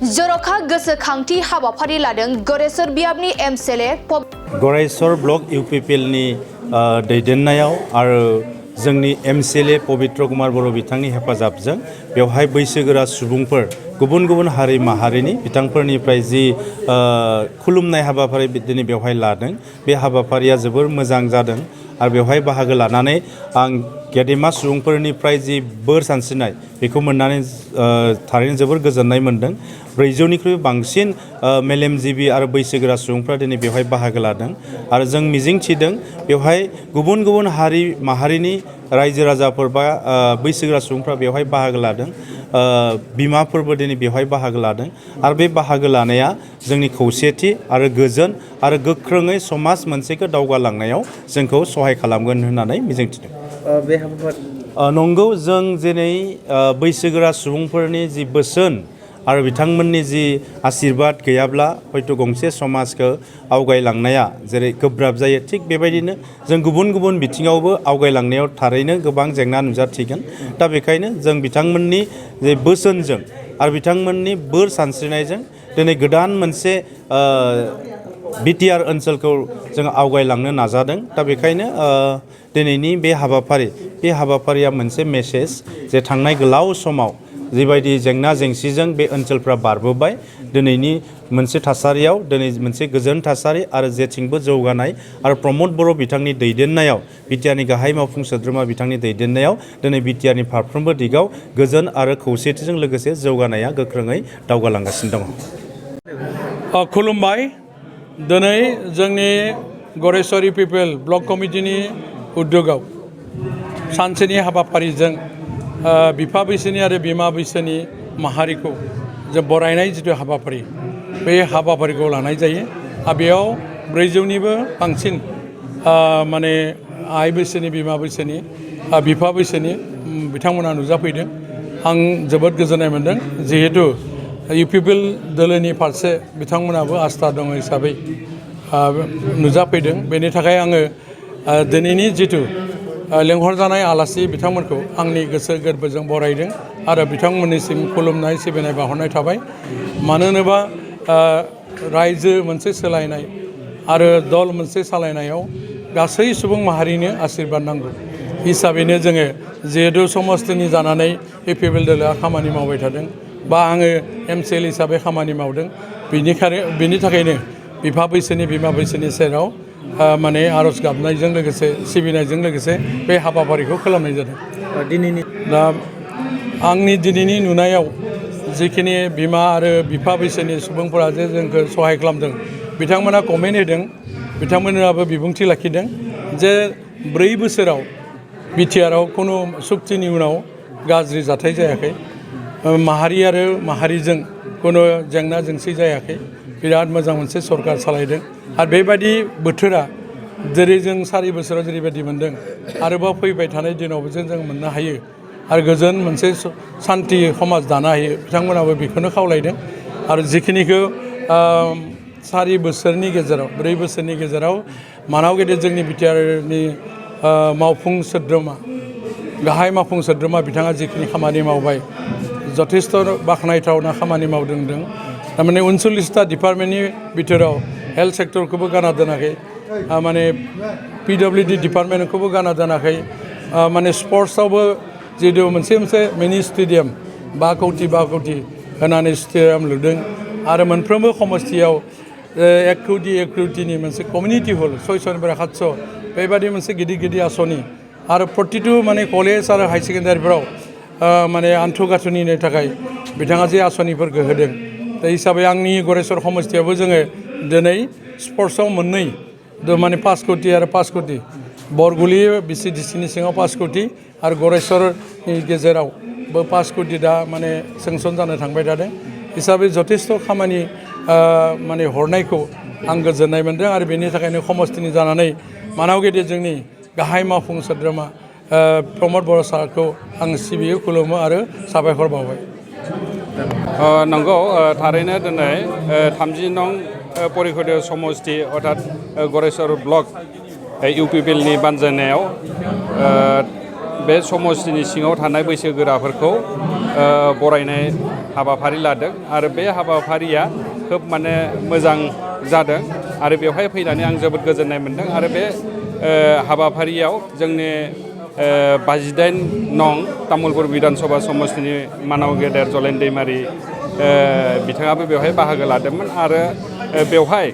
जर'खा गोसोखांथि हाबाफारि लादों गरेस्वर बियाबनि एमएलए गरेस्वर ब्लक इउपिपिएलनि दैदेननायाव आरो जोंनि एमएलए पबित्र कुमार बर' बिथांनि हेफाजाबजों बेवहाय बैसोगोरा सुबुंफोर गुबुन गुबुन हारि माहारिनि बिथांफोरनिफ्राय जि खुलुमनाय हाबाफारि दिनै बेवहाय लादों बे हाबाफारिया जोबोर मोजां जादों आरो बेवहाय बाहागो लानानै आं गेदेमा सुबुंफोरनिफ्राय जि बोर सानस्रिनाय बेखौ मोननानै थारैनो जोबोर गोजोननाय मोनदों 400निख्रुइ बांसिन मेलेमजिबि आरो बैसोगोरा सुबुंफ्रा दिनै बेवहाय बाहागो लादों आरो जों मिजिंथिदों बेवहाय गुबुन गुबुन हारि माहारिनि रायजो राजाफोर बा बैसोगोरा सुबुंफ्रा बेवहाय बाहागो लादों बिमाफोरबो दिनै बेवहाय बाहागो लादों आरो बे बाहागो लानाया जोंनि खौसेथि आरो गोजोन आरो गोख्रोङै समाज मोनसेखौ दावगालांनायाव जोंखौ सहाय खालामगोन होननानै मिजिंथिदों बे हाबाफारि नंगौ जों दिनै बैसोगोरा सुबुंफोरनि जि बोसोन आरो बिथांमोननि जि आशीर्बाद गैयाब्ला हयथ' गंसे समाजखौ आवगायलांनाया जेरै गोब्राब जायो थिग बेबायदिनो जों गुबुन गुबुन बिथिङावबो आवगायलांनायाव थारैनो गोबां जेंना नुजाथिगोन दा बेखायनो जों बिथांमोननि जे बोसोनजों आरो बिथांमोननि बोर सानस्रिनायजों दिनै गोदान मोनसे बिटिआर ओनसोलखौ जों आवगायलांनो नाजादों दा बेखायनो दिनैनि बे हाबाफारिया मोनसे मेसेज जे थांनाय गोलाव समाव जिबायदि जेंना जेंसिजों बे ओनसोलफ्रा बारबोबाय दिनैनि मोनसे थासारियाव दिनै मोनसे गोजोन थासारि आरो जेथिंबो जौगानाय आरो प्रमद बर' बिथांनि दैदेननायाव बिटिआरनि गाहाय मावफुं सोद्रोमा बिथांनि दैदेननायाव दिनै बिटिआरनि फारफ्रोमबो दिगाव गोजोन आरो खौसेथिजों लोगोसे जौगानाया गोख्रोङै दावगालांगासिनो दङ खुलुमबाय दिनै जोंनि गरेस्वर इउपिपिएल ब्लक कमिटिनि उद्योगाव सानसेनि हाबाफारिजों बिफा बैसोनि आरो बिमा बैसोनि माहारिखौ जे बरायनाय जिथु हाबाफारि बे हाबाफारिखौ लानाय जायो आरो बेयाव 400निबो बांसिन माने आइ बैसोनि बिमा बैसोनि बिफा बैसोनि बिथांमोना नुजाफैदों आं जोबोद गोजोननाय मोनदों जिहेतु इउपिपिएल दोलोनि फारसे बिथांमोनाबो आस्था दङ हिसाबै नुजाफैदों बेनि थाखाय आङो दिनैनि जिथु लेंहरजानाय आलासि बिथांमोनखौ आंनि गोसो गोरबोजों बरायदों आरो बिथांमोननिसिम खुलुमनाय सिबिनाय बावहरनाय थाबाय मानो होनोबा रायजो मोनसे सोलायनाय आरो दल मोनसे सालायनायाव गासै सुबुं माहारिनो आशीर्बाद नांगौ हिसाबैनो जोङो जिहेतु समस्थिनि जानानै इउपिपिएल दोलोआ खामानि मावबाय थादों बा आङो एमएलए हिसाबै खामानि मावदों बेनि थाखायनो बिफा बैसोनि बिमा बैसोनि सेराव माने आर'ज गाबनायजों लोगोसे सिबिनायजों लोगोसे बे हाबाफारिखौ खालामनाय जादों दा आंनि दिनैनि नुनायाव जिखिनि बिमा आरो बिफा बैसोनि सुबुंफोरा जे जोंखौ सहाय खालामदों बिथांमोना कमेन्ट होदों बिथांमोनाबो बिबुंथि लाखिदों जे 4 बोसोराव बिटिआरआव खुनु सुक्तिनि उनाव गाज्रि जाथाय जायाखै माहारि आरो माहारिजों खुनु जेंना जेंसि जायाखै बिराद मोजां मोनसे सरकार सालायदों आरो बेबायदि बोथोरा जेरै जों 4 बोसोराव जेरैबायदि मोन्दों आरोबाव फैबाय थानाय दिनावबो जों मोननो हायो आरो गोजोन मोनसे सान्थि समाज दानो हायो बिथांमोनाबो बेखौनो खावलायदों आरो जिखिनिखौ 4 बोसोरनि गेजेराव 4 बोसोरनि गेजेराव मानाव गेदेर जोंनि बिटिआरनि मावफुं सोद्रोमा गाहाय मावफुं सोद्रोमा बिथाङा जिखिनि खामानि मावबाय जथेस्थ' बाख्नायथावना खामानि मावदों थारमाने 39टा डिपार्टमेन्टनि बिथोराव हेल्थ सेक्टरखौबो गाना दोनाखै माने पिडब्लिउडि डिपार्टमेन्टखौबो गाना दोनाखै माने स्पर्ट्सआवबो जिहेतु मोनसे मिनि स्टेडियाम 5 कौटि होनानै स्टेडियाम लुदों आरो मोनफ्रोमबो समस्थियाव 1 कौटिनि मोनसे कमिउनिटि हल 600निफ्राय 700 बेबायदि मोनसे गिदिर आसनि आरो प्रतिटु माने कलेज आरो हाई सेकेन्डारिफोराव माने आन्थु गाथुनिनि थाखाय बिथाङा जे आसनिफोरखौ होदों दा हिसाबै आंनि गरेस्वर समस्थियावबो जोङो दिनै स्पर्ट्सआव मोननै माने 5 कौटि आरो 5 कौटि बरगुलि बिसिडिसिनि सिङाव 5 कौटि आरो गरेस्वरनि गेजेरावबो 5 कौटि दा माने सेंसन जानो थांबाय थादों हिसाबै जथेस्थ' खामानि माने हरनायखौ आं गोजोननाय मोनदों आरो बेनि थाखायनो समस्थिनि जानानै मानाव गेदेर जोंनि गाहाय मावफुं सोद्रोमा प्रमद बर' सारखौ आं सिबियो खुलुमो आरो साबायखर बावबाय नंगौ थारैनो दिनै 30 नं परिषदीय समष्टि अर्थात गरेस्वर ब्लक इउपिपिएलनि बानजायनायाव बे समष्टिनि सिङाव थानाय बैसोगोराफोरखौ बरायनाय हाबाफारि लादों आरो बे हाबाफारिया खोब माने मोजां जादों आरो बेवहाय फैनानै आं जोबोद गोजोननाय मोनदों आरो बे हाबाफारियाव जोंनि 58 नं तामुलपुर बिधान सभा समष्टिनि मानाव गेदेर जलेन दैमारि बिथाङाबो बेवहाय बाहागो लादोंमोन आरो बेवहाय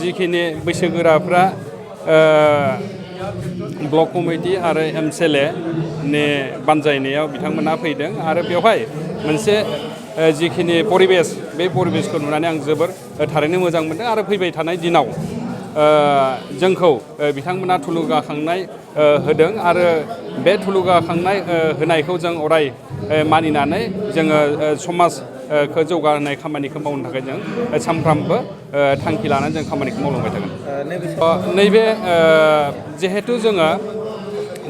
जिखिनि बैसोगोराफ्रा ब्लक कमिटि आरो MCLA नि बानजायनायाव बिथांमोना फैदों आरो बेवहाय मोनसे जिखिनि परिबेस बे परिबेसखौ नुनानै आं जोबोर थारैनो मोजां मोनदों आरो फैबाय थानाय दिनाव जोंखौ बिथांमोना थुलुंगाखांनाय होदों आरो बे थुलुंगाखांनाय होनायखौ जों अराय मानिनानै जोङो समाजखौ जौगाहोनाय खामानिखौ मावनो थाखाय जों सानफ्रामबो थांखि लानानै जों खामानिखौ मावलांबाय थागोन नैबे जिहेथु जोङो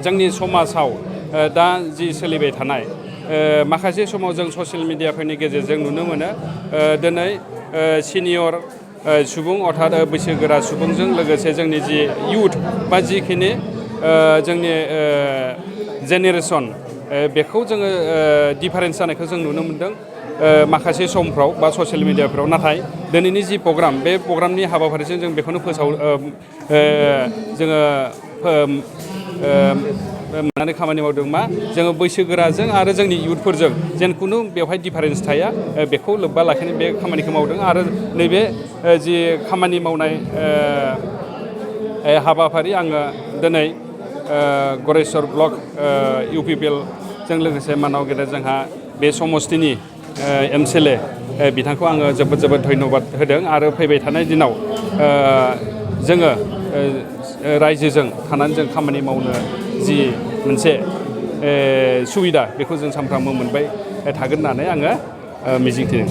जोंनि समाजाव दा जि सोलिबाय थानाय माखासे समाव जों ससियेल मिडियाफोरनि गेजेरजों नुनो मोनो दिनै सिनियर सुबुं अर्थात बैसोगोरा सुबुंजों लोगोसे जोंनि जि इउथ बा जिखिनि जोंनि जेनेरेसन बेखौ जोङो डिफारेन्स जानायखौ जों नुनो मोनदों माखासे समफ्राव बा ससियेल मिडियाफ्राव नाथाय दिनैनि जि प्रग्राम बे प्रग्रामनि हाबाफारिजों जों बेखौनो जोङो माने खामानि मावदों मा जोङो बैसोगोराजों आरो जोंनि इयुथफोरजों जेन खुनु बेवहाय डिफारेन्स थाया बेखौ लोब्बा लाखिनानै बे खामानिखौ मावदों आरो नैबे जि खामानि मावनाय हाबाफारि आङो दिनै गरेस्वर ब्लक UPPL जों लोगोसे मानाव गेदेर जोंहा बे समष्टिनि MCLA बिथांखौ आङो जोबोद धन्यबाद होदों आरो फैबाय थानाय दिनाव जोङो रायजोजों थानानै जों खामानि मावनो जि मोनसे सुबिदा बेखौ जों सानफ्रामबो मोनबाय थागोन होननानै आङो मिजिंथिदों